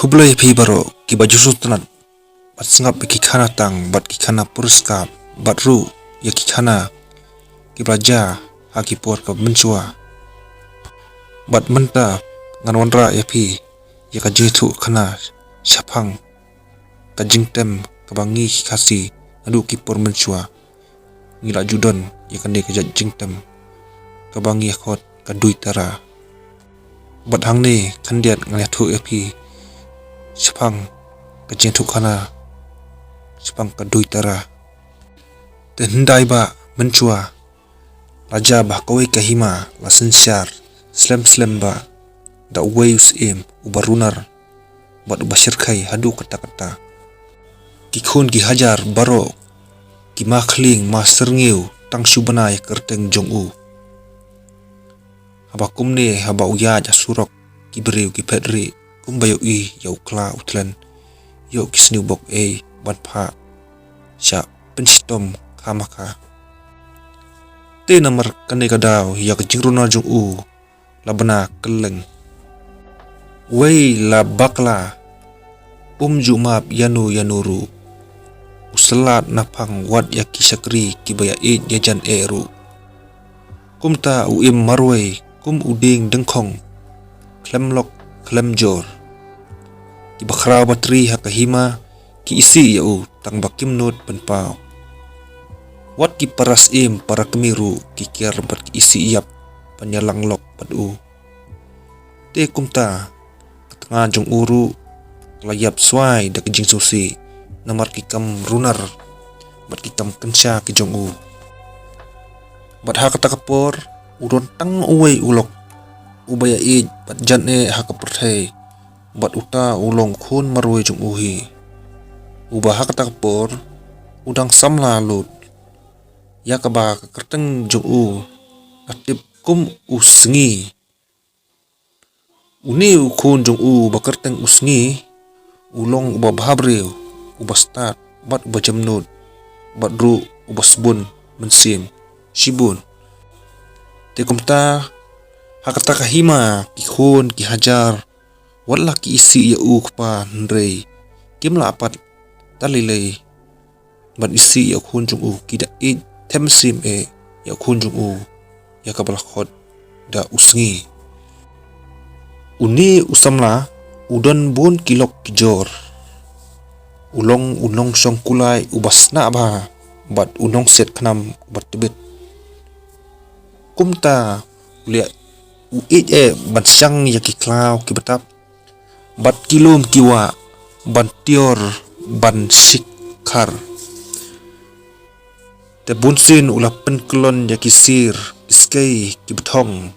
Kublai pi baro ki baju sultanat bat sengap ki khana tang bat ki khana purskap bat ru ya ki khana ki raja ha ki por ka menchua bat menta ngan wanra ya pi ya ka jethu khana shapang ka jingtem ka bangi khasi adu ki por menchua ngila judon ya kan de ka jingtem ka bangi khot ka duitara bat hangne khandiat ngal thu ya pi Sepang kejentuk kana sepang kedui tara tendai ba mencua raja bah kawai kahima la sensyar slem ba da waves ubarunar bat ubashir kai hadu kata-kata kikun ki hajar baro ki makhling master ngiu tang subana ya kerteng jongu haba kumne haba uya jasurok ki beriu ki pedri kumbayo yau kla utlan yau kisniu bok ban pha sha penstom kamaka te namar kane kadau ya jingruna jung labana keleng wei la bakla jumap yanuru usalat napang wat ya kisakri kibaya yajan eru kumta marwei kum uding dengkong klemlok klemjor ki bakhra batri hakahima ki isi yau tang bakim not penpau wat ki paras para kemiru ki kiar bat ki isi yap panyalang lok padu te kumta ketengah jong uru layap swai dak jing susi namar ki kam runar bat ki kam kensha ki jong u bat hakata kapor udon tang uwei ulok ubaya bat jan hakaperthai bat uta ulong khun marwe jung uhi ubah hakata kapor udang samla lut yakaba kerteng jung atip kum usngi uni khun jung bakerteng usngi ulong uba bhabreu uba start bat uba jamnut bat ru uba sbun mensim shibun tekumta hakata kahima ki khun ki hajar wala ki isi ya ukpa ndrei kimla apat talilei bat isi ya khun jung ki da temsim ya khun jung ya kabal khot da usngi uni usamla udon bun kilok kijor ulong unong song kulai ubasna ba bat unong set khnam bat tibet kumta ulia ban syang ya ki klau ki betap bat kilum kiwa ban tior ban sikhar te bunsin ula penkelon ya ki sir iskei ki betong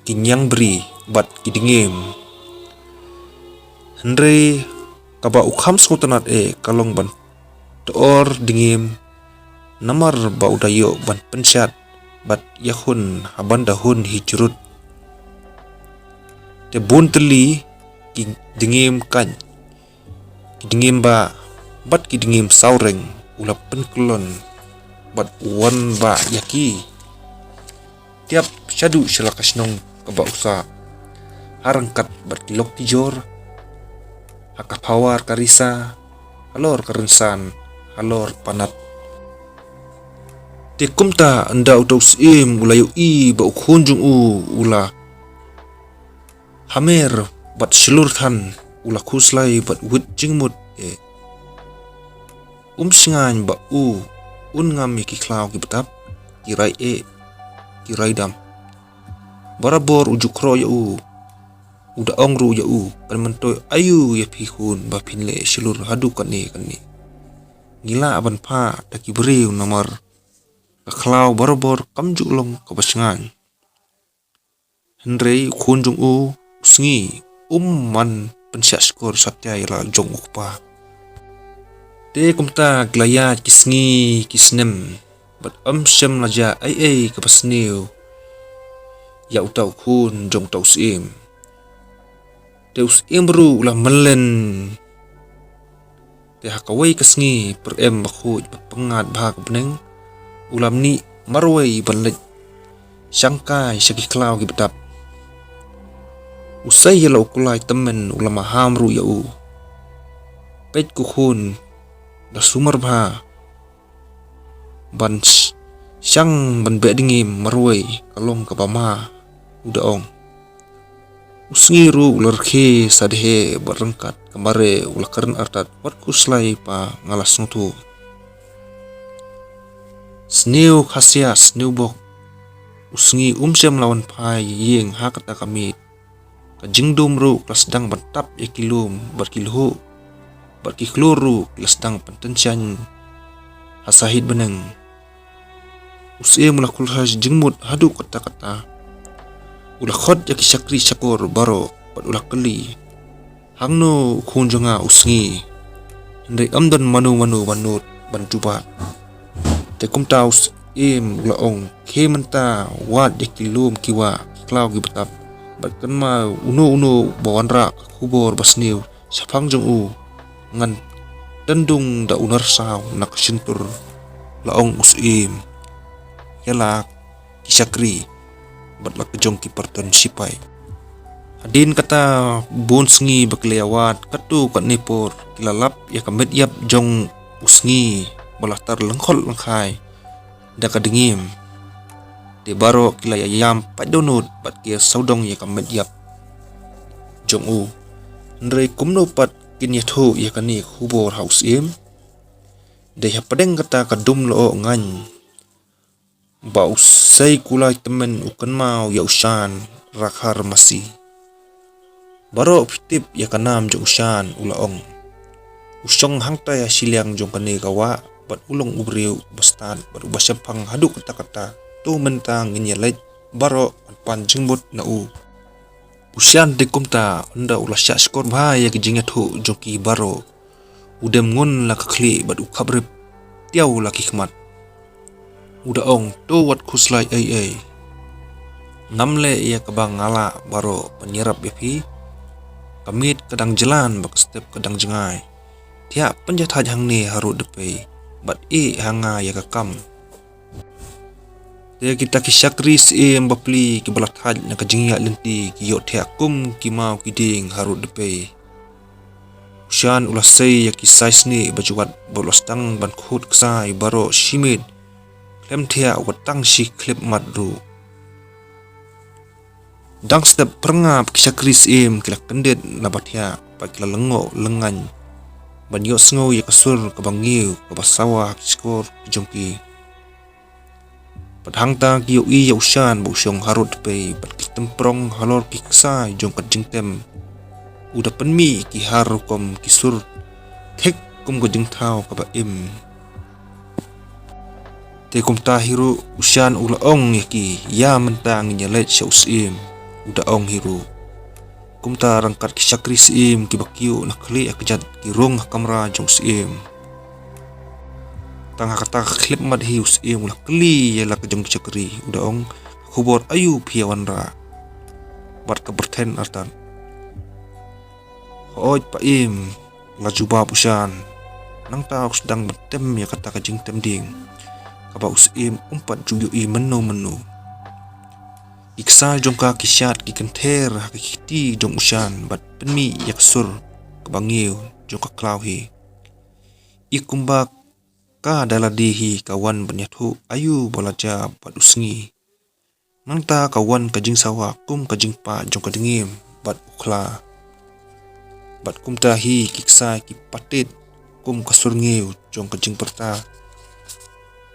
ki nyang bri bat ki dingim Henry kaba ukham skotanat kalong ban tor dingim namar ba udayo ban pensyat bat yahun haban dahun hijrut te bun teli ki dingim kan ki dingim ba bat ki dingim saureng ula penkelon bat wan ba yaki tiap syadu syalakasnong kaba usa harangkat bat kilok tijor hakapawar karisa halor karensan halor panat te kumta anda utos ulayo ba ukhunjung ula hamer bat selurthan ula khuslai bat wit jingmut singan ba ngam ki klau ki betap kirai kirai dam barabor ujuk ro ya uda ongru ya penmentoy ayu ya phikun ba phinle selur hadu kani ngila aban pha taki beriu namar klau barabor kamju long kabasingan Henry khunjung sngi man pensya skor satya ila jong ukpa te kumta glaya kisngi kisnem bat syam laja ai kapasniu ya utau khun jong tau sim teus imru ulah melen te hakawai kasngi per bakhuj pengat bahak beneng ulam ni marwai banlej sangkai segi klau ki betap Usai ya lau kulai temen ulama hamru ya pet kuhun da sumar bha ban syang ban bedingim marway kalong kabama udaong usngiru ular khe sadhe barangkat kamare ulakaran artat wat kuslai pa ngalas nutu sneu khasya sneu bok usngi umsyam lawan pai yeng hakata kami ka jingdum ru klasdang bantap yakilum barkilhu barkikloru klasdang pentensian hasahid beneng usai mulakul haj jingmut hadu kata-kata ulah khot yaki syakri syakur baro pat ulah keli hangno kunjonga usngi ndai amdan manu banut bantubat te kumta ulah ong ke menta wat yakilum kiwa klau gibatap batkan ma uno bawanra kubor basniu sapang jong ngan dandung da unar saw nak sintur laong usim yala kisakri batlak kejong ki parton sipai hadin kata bon sngi bakliawat katu kat nipor kilalap ya kamet yap jong usngi balatar lengkhol lengkhai da kadengim de baro kilaya yam padonut bat kia saudong ya kamet yap jong ndrei kumno pat kin yatho ya kani khubor haus im de ya padeng kata kadum lo ngan ba usai kulai temen ukan mau ya usan rakhar masi baro fitip ya kanam jong usan ulaong usong hangta ya siliang jong kani kawa bat ulong ubriu bastan baru basyapang hadu kata-kata tu mentang nginyelet baro pan jingbut na usian de kumta unda ulah syak skor bahaya kijingat hu joki baro udem ngun la kakli bat ukabrip tiau la hikmat udaong to wat kuslai ai namle ia kabang ngala baro penyerap yapi kamit kadang jalan bak step kadang jengai tiap penjat hajang ni haru depe bat hanga ya kakam dia kita kisakri sim bapli ki balat haj na kajingya lenti ki yo thiakum ki mau kiding harut depe shan ulah sei ya ki size ni bajuat bolos tang ban khut ksai baro shimit klem thia watang si klip madru dang step perngap kisakri sim kilak kendet na bathia pa kila lengo lengan ban yo sngo ya kasur kabangiu kabasawa skor jongki padhangta kiyo iya usan busyong harut pe pat kitemprong halor kiksa jong kajingtem udah penmi ki harukom kisur thek kum gojing thau kaba im te kum tahiru usan ulaong yaki ya mentang nyalet syausim udah ong hiru kum ta rangkat kisakri sim ki bakyu nakli akjat ki rong kamera jong sim tangha kata klip madhius ulah keli yala kejong cakri udaong khubor ayu piawanra bat keberten artan hoj pa lajuba pusan nang ta sedang betem ya kata kajing temding kaba usim umpat juyu menu iksa jongka kisyat ki kenter hakiki jong usan bat penmi yaksur kebangiu jongka klauhi ikumbak ka daladihi kawan benyathu ayu bolaja bat usngi nangta kawan kajing sawa kum kajing pa jong kadengim bat ukhla bat kum tahi kiksa ki patit kum kasur ngiu jong kajing perta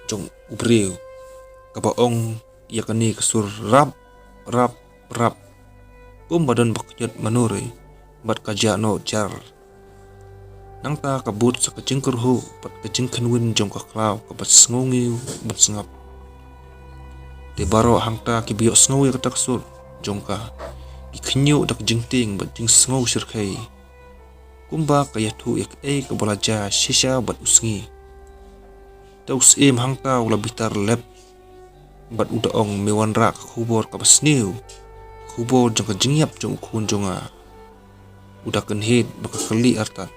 jong ubriu kabaong yakani kasur rap kum badan bakyat manure bat kajano jar nangta kabut sa kajing kurhu pat kajing kanwin jong kaklau kabat sngongi bat sengap de baro hangta kibiyo sngowi kata kasur jongka ikhnyu dak jingting bat jing sngow sirkai kumba kayathu yak kabalaja shisha bat usngi taus hangta ula bitar lep bat udaong mewanra khubor kabasniu khubor jong kajingyap jong khun jonga udah kenhid bakakali artat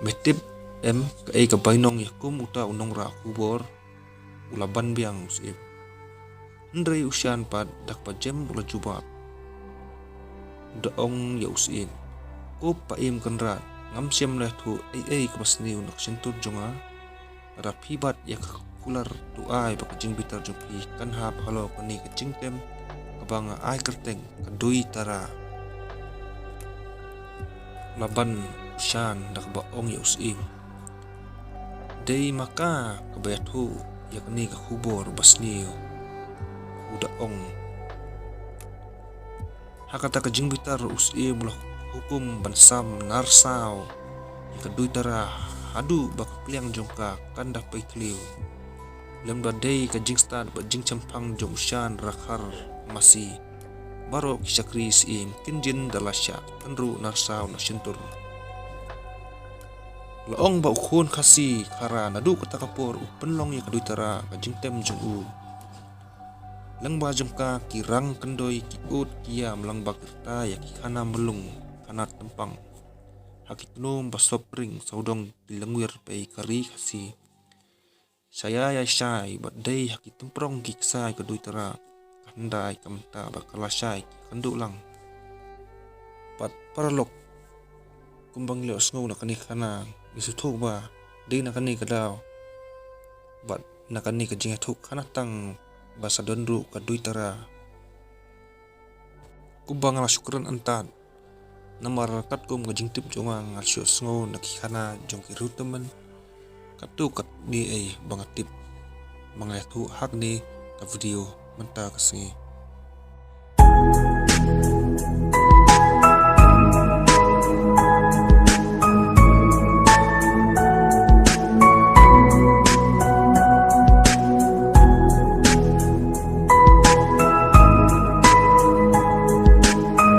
metip ka bainong yakum uta unong ra kubor ulaban biang usim ndrei usian pad dak pajem ula jubab daong ya usin ko paim kanrat ngam siam le thu ai kabasniu nak sentur jonga rapibat ya kular tu ai bak jing bitar jopi kan hap halo kani ka jingtem kabanga ai kerteng kadui tara laban shan dak ba ong ya usim dei maka kabayathu yakni ka khubor basniu uda ong hakata ka jingbitar usim lah hukum bansam narsau kadui tara hadu bak pliang jongka kanda paitliu lemba dei ka jingstan ba jingchampang jongshan rakhar masi baro kisakri sim kinjin dalasya tenru narsau na sintur laong ba ukhun khasi khara nadu kata kapor upenlong ya kadui tara ka jingtem jongu lengba jengka kirang kendoi kiut kia melangbak kerta ya kikana melung kanat tempang hakitnum basopring saudong dilengwir pei kari khasi saya ya syai badai hakit temprong kiksai kadui tara kandai kamta bakalasai kenduk lang pat paralok kumbang lios ngau nakani kana isuthuk ba dei nakani kadaw bat nakani ka jingathuk kana tang basa donru kadui tara kumbang la syukran antat namar kat kum ka jingtip jonga ngal syos ngau nakikana jongki rutemen katu kat di bangatip mangathu hak ni ka video menta kasi